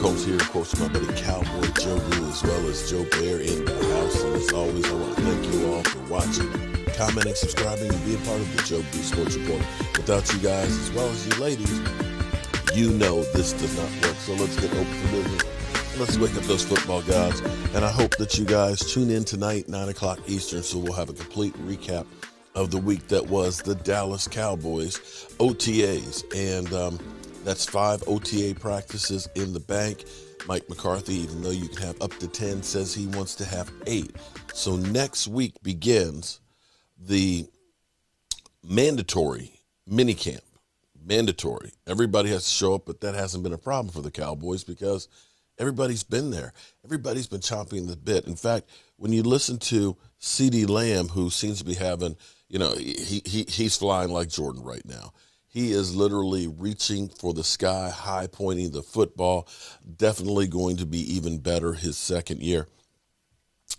Combs here, of course, my buddy Cowboy Joe Boo, as well as Joe Bear in the house. And as always, I want to thank you all for watching, commenting, subscribing, and being part of the Joe Boo Sports Report. Without you guys, as well as you ladies, you know this does not work. So let's get open for business. Let's wake up those football gods. And I hope that you guys tune in tonight, 9 o'clock Eastern, so we'll have a complete recap of the week that was the Dallas Cowboys OTAs. And that's 5 OTA practices in the bank. Mike McCarthy, even though you can have up to 10, says he wants to have 8. So next week begins the mandatory minicamp. Mandatory. Everybody has to show up, but that hasn't been a problem for the Cowboys because everybody's been there. Everybody's been chomping the bit. In fact, when you listen to CeeDee Lamb, who seems to be having, he's flying like Jordan right now. He is literally reaching for the sky, high pointing the football, definitely going to be even better his second year.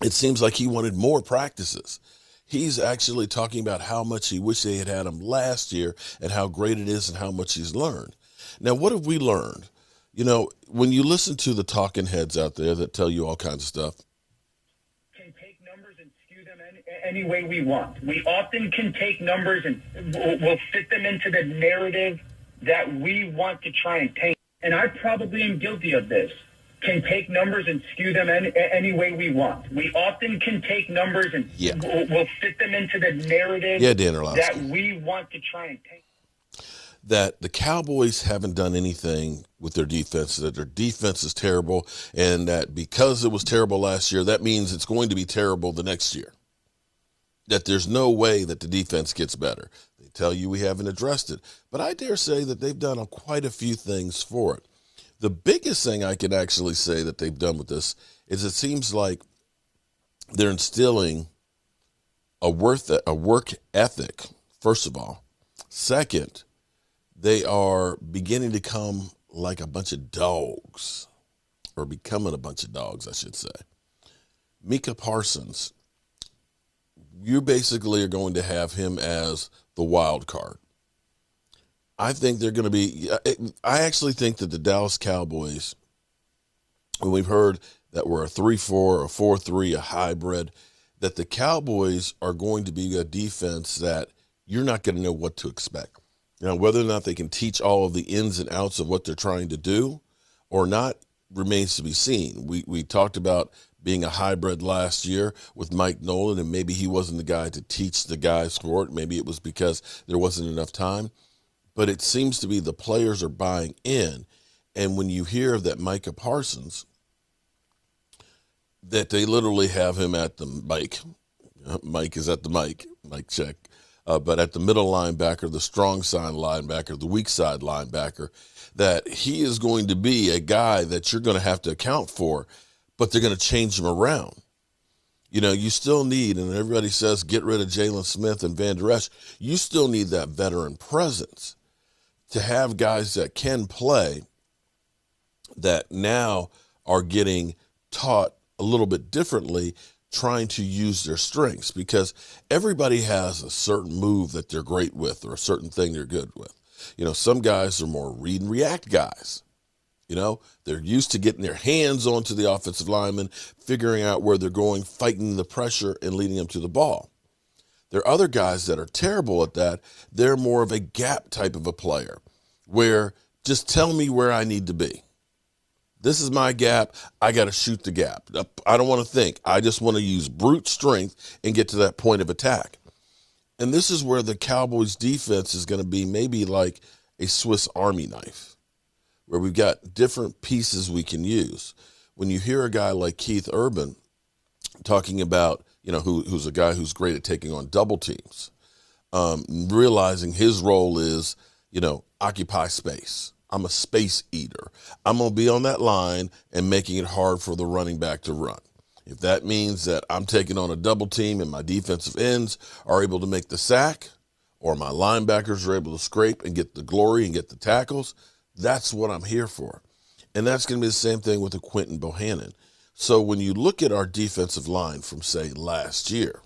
It seems like he wanted more practices. He's actually talking about how much he wished they had had him last year and how great it is and how much he's learned. Now, what have we learned? When you listen to the talking heads out there that tell you all kinds of stuff, any way we want. We often can take numbers and we'll fit them into the narrative that we want to try and paint. And I probably am guilty of this. Can take numbers and skew them any way we want. We often can take numbers and we'll fit them into the narrative that we want to try and paint. That the Cowboys haven't done anything with their defense, that their defense is terrible, and that because it was terrible last year, that means it's going to be terrible the next year. That there's no way that the defense gets better. They tell you we haven't addressed it. But I dare say that they've done quite a few things for it. The biggest thing I can actually say that they've done with this is it seems like they're instilling a work ethic, first of all. Second, they are beginning to come like a bunch of dogs, or becoming a bunch of dogs, I should say. Micah Parsons, you basically are going to have him as the wild card. I think they're going to be – I actually think that the Dallas Cowboys, when we've heard that we're a 3-4, a 4-3, a hybrid, that the Cowboys are going to be a defense that you're not going to know what to expect. Now, whether or not they can teach all of the ins and outs of what they're trying to do or not remains to be seen. We talked about being a hybrid last year with Mike Nolan, and maybe he wasn't the guy to teach the guys for it. Maybe it was because there wasn't enough time. But it seems to be the players are buying in. And when you hear that Micah Parsons, that they literally have him at the mic. Mike is at the mic check. But at the middle linebacker, the strong side linebacker, the weak side linebacker, that he is going to be a guy that you're going to have to account for, but they're going to change him around. You still need, and everybody says get rid of Jalen Smith and Van Der Esch, you still need that veteran presence to have guys that can play that now are getting taught a little bit differently, trying to use their strengths, because everybody has a certain move that they're great with or a certain thing they're good with. Some guys are more read and react guys. They're used to getting their hands onto the offensive lineman, figuring out where they're going, fighting the pressure, and leading them to the ball. There are other guys that are terrible at that. They're more of a gap type of a player where just tell me where I need to be. This is my gap. I got to shoot the gap. I don't want to think. I just want to use brute strength and get to that point of attack. And this is where the Cowboys defense is going to be maybe like a Swiss Army knife, where we've got different pieces we can use. When you hear a guy like Keith Urban talking about, who's a guy who's great at taking on double teams, realizing his role is, occupy space. I'm a space eater. I'm going to be on that line and making it hard for the running back to run. If that means that I'm taking on a double team and my defensive ends are able to make the sack, or my linebackers are able to scrape and get the glory and get the tackles, that's what I'm here for. And that's going to be the same thing with a Quentin Bohannon. So when you look at our defensive line from, say, last year,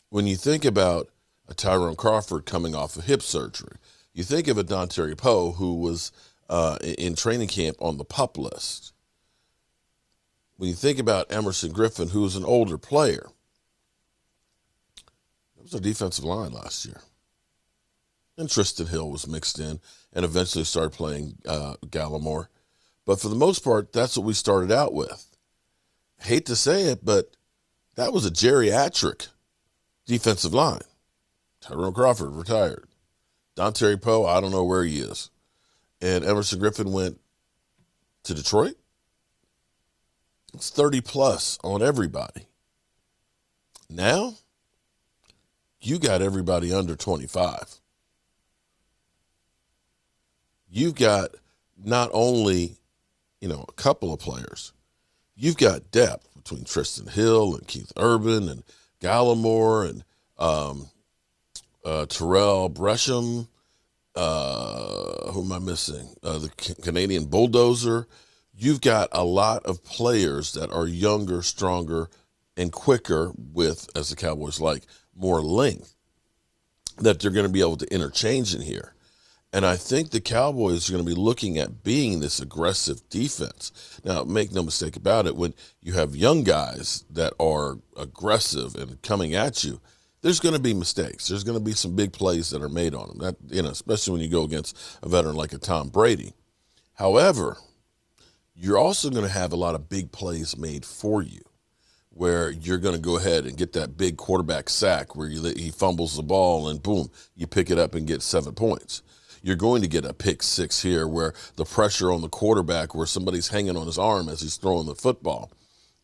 when you think about a Tyrone Crawford coming off of hip surgery, you think of a Dontari Poe who was in training camp on the PUP list. When you think about Emerson Griffin, who was an older player, it was a defensive line last year. And Tristan Hill was mixed in and eventually started playing Gallimore. But for the most part, that's what we started out with. Hate to say it, but that was a geriatric defensive line. Tyrone Crawford retired. Dontari Poe, I don't know where he is. And Emerson Griffin went to Detroit. It's 30-plus on everybody. Now, you got everybody under 25. You've got not only, a couple of players, you've got depth between Tristan Hill and Keith Urban and Gallimore and Terrell Bresham. Who am I missing? The Canadian Bulldozer. You've got a lot of players that are younger, stronger, and quicker with, as the Cowboys like, more length that they're going to be able to interchange in here. And I think the Cowboys are going to be looking at being this aggressive defense. Now, make no mistake about it, when you have young guys that are aggressive and coming at you, there's going to be mistakes. There's going to be some big plays that are made on them, that, especially when you go against a veteran like a Tom Brady. However, you're also going to have a lot of big plays made for you, where you're going to go ahead and get that big quarterback sack where he fumbles the ball and boom, you pick it up and get 7 points. You're going to get a pick six here where the pressure on the quarterback, where somebody's hanging on his arm as he's throwing the football,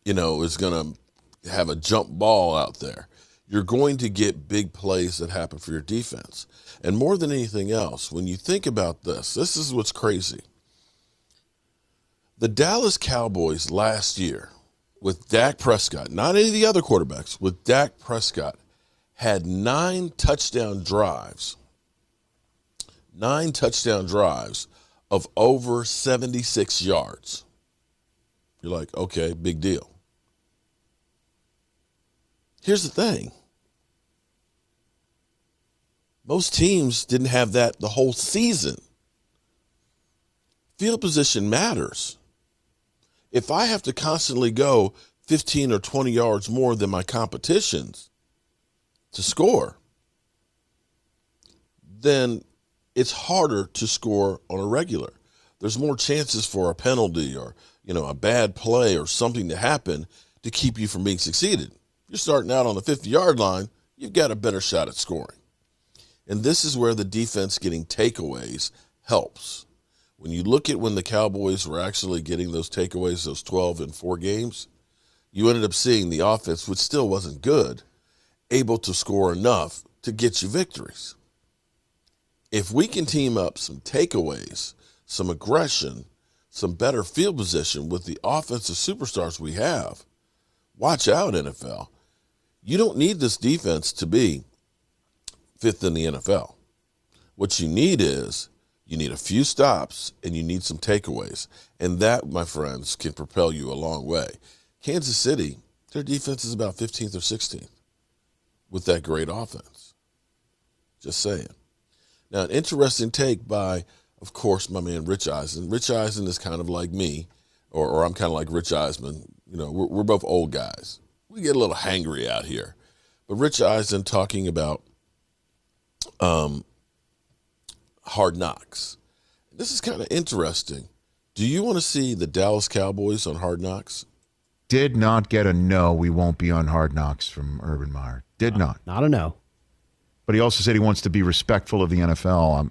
is going to have a jump ball out there. You're going to get big plays that happen for your defense. And more than anything else, when you think about this is what's crazy. The Dallas Cowboys last year with Dak Prescott, not any of the other quarterbacks, with Dak Prescott, had 9 touchdown drives of over 76 yards. You're like, okay, big deal. Here's the thing. Most teams didn't have that the whole season. Field position matters. If I have to constantly go 15 or 20 yards more than my competitions to score, then it's harder to score on a regular. There's more chances for a penalty or, a bad play or something to happen to keep you from being succeeded. You're starting out on the 50-yard line, you've got a better shot at scoring. And this is where the defense getting takeaways helps. When you look at when the Cowboys were actually getting those takeaways, those 12-4 games, you ended up seeing the offense, which still wasn't good, able to score enough to get you victories. If we can team up some takeaways, some aggression, some better field position with the offensive superstars we have, watch out, NFL. You don't need this defense to be 5th in the NFL. What you need is you need a few stops and you need some takeaways. And that, my friends, can propel you a long way. Kansas City, their defense is about 15th or 16th with that great offense. Just saying. Now, an interesting take by, of course, my man Rich Eisen. Rich Eisen is kind of like me, or I'm kind of like Rich Eisman. We're both old guys. We get a little hangry out here. But Rich Eisen talking about Hard Knocks. This is kind of interesting. Do you want to see the Dallas Cowboys on Hard Knocks? Did not get a no, we won't be on Hard Knocks from Urban Meyer. Did not. Not a no. But he also said he wants to be respectful of the NFL.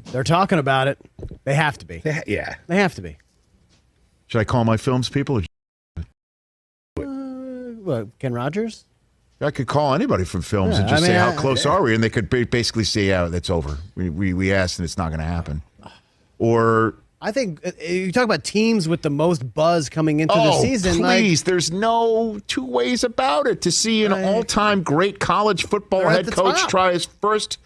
They're talking about it. They have to be. Yeah. They have to be. Should I call my films people? What, Ken Rogers? I could call anybody from films and just say, how close are we? And they could basically say, yeah, that's over. We asked and it's not going to happen. Or... I think you talk about teams with the most buzz coming into the season. Please, there's no two ways about it. To see an all-time great college football head coach try his first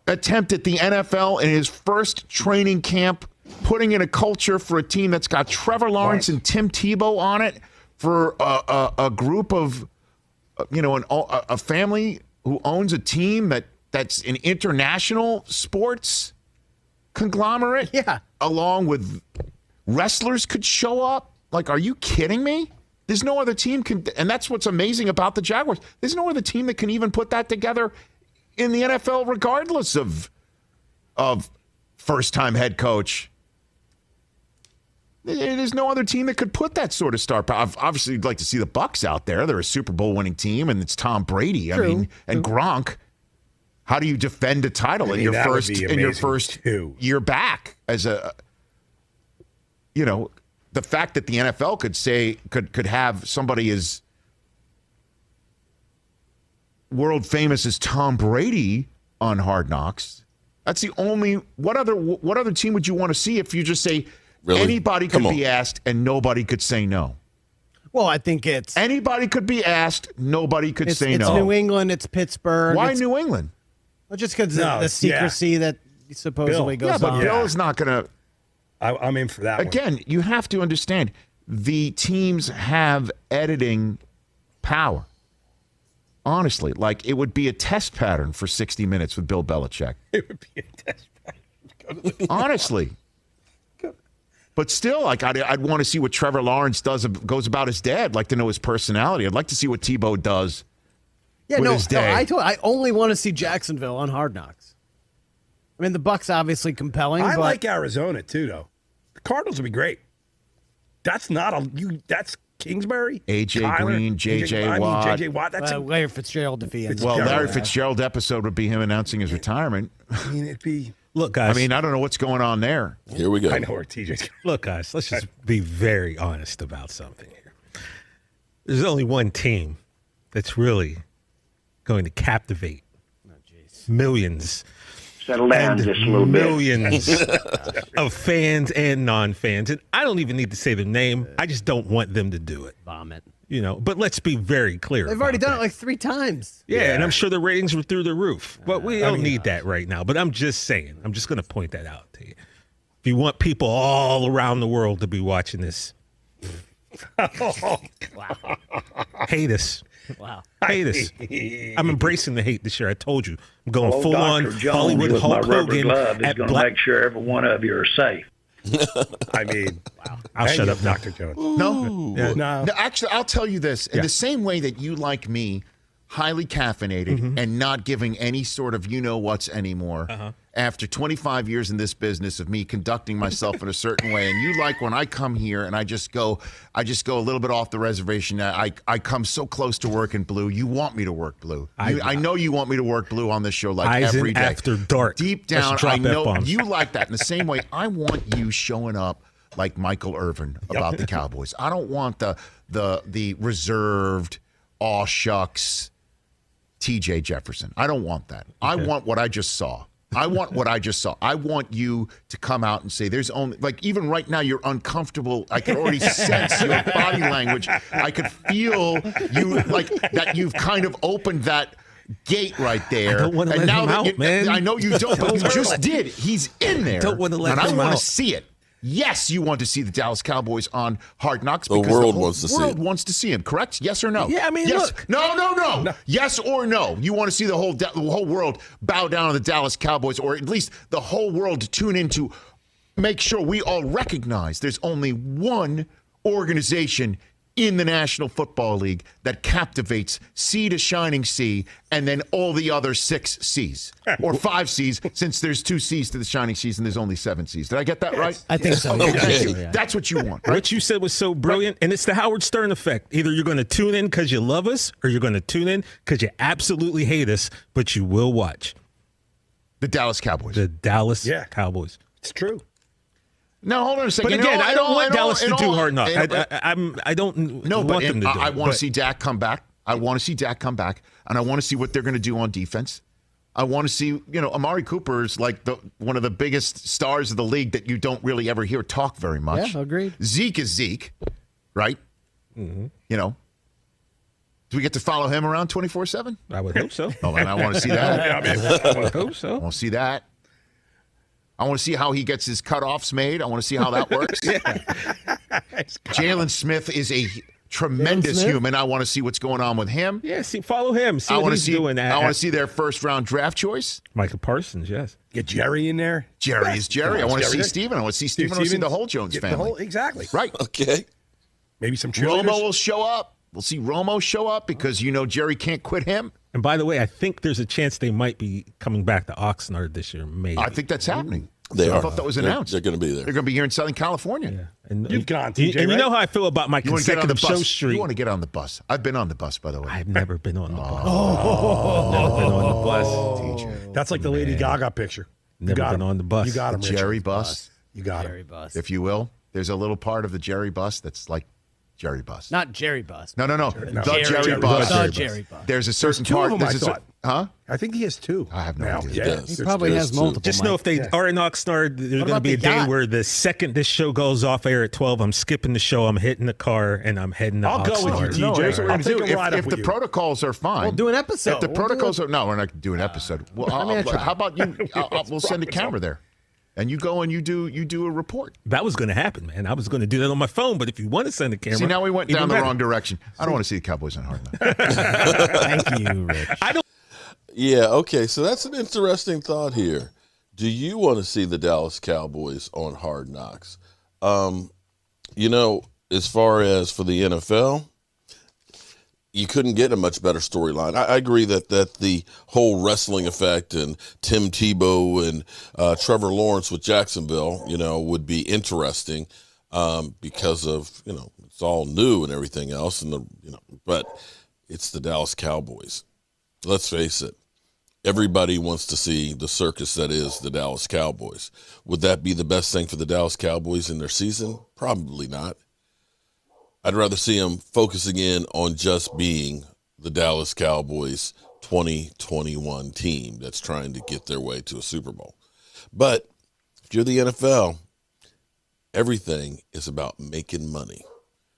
attempt at the NFL in his first training camp, putting in a culture for a team that's got Trevor Lawrence and Tim Tebow on it, for a group of, a family who owns a team that's in international sports. conglomerate, along with wrestlers, could show up. Like, are you kidding me? There's no other team and that's what's amazing about the Jaguars. There's no other team that can even put that together in the NFL, regardless of first-time head coach. There's no other team that could put that sort of star power. Obviously, you'd like to see the Bucs out there. They're a Super Bowl winning team, and it's Tom Brady. True. I mean, and Gronk. How do you defend a title in your first year back as a? The fact that the NFL could have somebody as world famous as Tom Brady on Hard Knocks. That's the only. What other team would you want to see if you just say? Really? Anybody could be asked and nobody could say no. Well, I think it's... Anybody could be asked, nobody could say no. It's New England, it's Pittsburgh. Why New England? Well, just because the secrecy that supposedly goes on. Yeah, but Bill's not going to... I'm in for that Again, you have to understand, the teams have editing power. Honestly, like, it would be a test pattern for 60 Minutes with Bill Belichick. It would be a test pattern. Honestly. But still, like, I'd want to see what Trevor Lawrence goes about his day. I'd like to know his personality. I'd like to see what Tebow does with his day. I only want to see Jacksonville on Hard Knocks. I mean, the Bucs obviously compelling. I but... like Arizona too, though. The Cardinals would be great. That's That's Kingsbury, AJ Kyler, Green, JJ Watt. JJ Watt. That's Larry Fitzgerald defeat. Well, Larry Fitzgerald episode would be him announcing his retirement. I mean, it'd be. Look, guys. I mean, I don't know what's going on there. Here we go. I know where TJ's going. Look, guys, let's just be very honest about something here. There's only one team that's really going to captivate millions. Settle down just a little millions of fans and non-fans. And I don't even need to say their name. I just don't want them to do it. Vomit. But let's be very clear. They've already done it like 3 times. Yeah, and I'm sure the ratings were through the roof. But we don't need that right now. But I'm just saying. I'm just going to point that out to you. If you want people all around the world to be watching this, hate us. Wow. Hate us. I'm embracing the hate this year. I told you. I'm going full on Dr. Jones Hollywood with Hulk my rubber Hogan glove is at going to make sure every one of you are safe. I mean, wow. I'll shut up, Dr. Jones. No? Yeah. No, actually, I'll tell you this. In the same way that you, like me, highly caffeinated and not giving any sort of you-know-whats anymore, after 25 years in this business of me conducting myself in a certain way, and you like when I come here and I just go a little bit off the reservation. I come so close to working blue. You want me to work blue. I know you want me to work blue on this show like every day. After dark. Deep down, I know you like that. In the same way, I want you showing up like Michael Irvin about the Cowboys. I don't want the reserved, aw shucks TJ Jefferson. I don't want that. Okay. I want what I just saw. I want what I just saw. I want you to come out and say, there's only, like, even right now, you're uncomfortable. I can already sense your body language. I could feel you, like, that you've kind of opened that gate right there. I don't want to let him out, man. I know you don't, but you just did. He's in there. I don't want to let him out. And I want to see it. Yes, you want to see the Dallas Cowboys on Hard Knocks because the world wants to see it. wants to see him, correct? Yes or no? Yeah, I mean, yes. look. No. Yes or no? You want to see the whole world bow down to the Dallas Cowboys, or at least the whole world to tune in to make sure we all recognize there's only one organization in the National Football League that captivates sea to shining sea, and then all the other 6 C's or 5 C's, since there's 2 C's to the shining seas and there's only 7 C's. Did I get that right? I think so. Okay. Yeah. That's what you want, right? What you said was so brilliant, and it's the Howard Stern effect. Either you're going to tune in because you love us, or you're going to tune in because you absolutely hate us, but you will watch The Dallas Cowboys. the Dallas Cowboys. It's true. No, hold on a second. But again, I don't want Dallas to do Hard Knocks. I don't want them to do it. I want to see Dak come back. I want to see Dak come back, and I want to see what they're going to do on defense. I want to see, Amari Cooper is like one of the biggest stars of the league that you don't really ever hear talk very much. Yeah, agreed. Zeke is Zeke, right? Mm-hmm. Do we get to follow him around 24/7? I would hope so. Oh, and I want to see that. I would hope so. I want to see that. I want to see how he gets his cutoffs made. I want to see how that works. Jalen Smith is a tremendous Smith? human. I want to see what's going on with him. Yeah, follow him. See what he's doing. I want to see their first-round draft choice. Michael Parsons, yes. Get Jerry in there. Jerry is Jerry. I want to see Steven. I want to see Steven. I want to see the whole Jones family. Exactly. Right. Okay. Maybe some cheerleaders. Romo will show up. We'll see Romo show up because Jerry can't quit him. And by the way, I think there's a chance they might be coming back to Oxnard this year. Maybe. I think that's happening. They are. I thought that was announced. They're going to be there. They're going to be here in Southern California. Yeah. And You've gone, and TJ, you right? know how I feel about my You want to get on the consecutive show bus? streak. You want to get on the bus? I've been on the bus, by the way. I've never been on the bus. Never been on the bus. TJ. That's like the Lady Gaga picture. You Never got been him. on the bus. You got him, The Richard. Jerry bus, You got Jerry him. Bus. if you will. There's a little part of the Jerry bus that's like Jerry bus. Not Jerry Bus. No. The Jerry Bus. bus. The Jerry Bus. There's a certain two of part. them, there's I thought. Huh? I think he has two. I have no now. idea. Yeah. Yes. He There's- probably there's has two. multiple. Just know if they are in Oxnard, there's going to about be a the day yacht? where the second this show goes off air at 12, I'm skipping the show, I'm hitting the car, and I'm heading to I'll go with Oxnard. you, No, TJ. here's what we're I'll going to take do. a ride up If with the you. protocols are fine. We'll do an episode. If the We'll do protocols it. are no, we're not going to do an episode. Well, I try. how about you? We'll send a camera there, and you go and you do a report. That was going to happen, man. I was going to do that on my phone, but if you want to send a camera. See, now we went even down the better. wrong direction. I don't want to see the Cowboys on Hard Knocks. Thank you, Rich. Yeah, okay. So that's an interesting thought here. Do you want to see the Dallas Cowboys on Hard Knocks? As far as for the NFL, you couldn't get a much better storyline. I agree that the whole wrestling effect and Tim Tebow and Trevor Lawrence with Jacksonville, would be interesting because of, it's all new and everything else. But it's the Dallas Cowboys. Let's face it. Everybody wants to see the circus that is the Dallas Cowboys. Would that be the best thing for the Dallas Cowboys in their season? Probably not. I'd rather see them focusing in on just being the Dallas Cowboys 2021 team that's trying to get their way to a Super Bowl. But if you're the NFL, everything is about making money.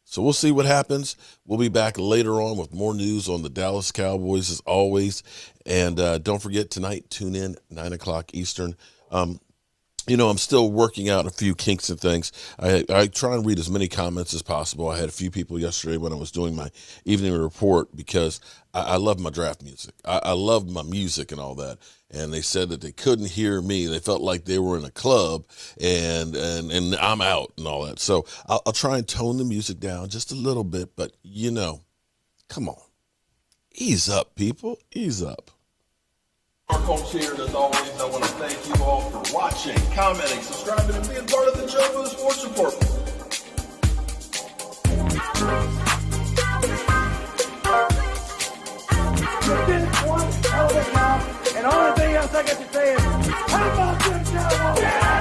So we'll see what happens. We'll be back later on with more news on the Dallas Cowboys as always. And don't forget tonight, tune in 9 o'clock Eastern. I'm still working out a few kinks and things. I try and read as many comments as possible. I had a few people yesterday when I was doing my evening report because I love my draft music. I love my music and all that. And they said that they couldn't hear me. They felt like they were in a club and I'm out and all that. So I'll try and tone the music down just a little bit. But, come on. Ease up, people. Ease up. Our folks here, and as always, I want to thank you all for watching, commenting, subscribing, and being part of the Joe for the Sports Report. You did one hell of a job, and the only thing else I got to say is, how about them Cowboys?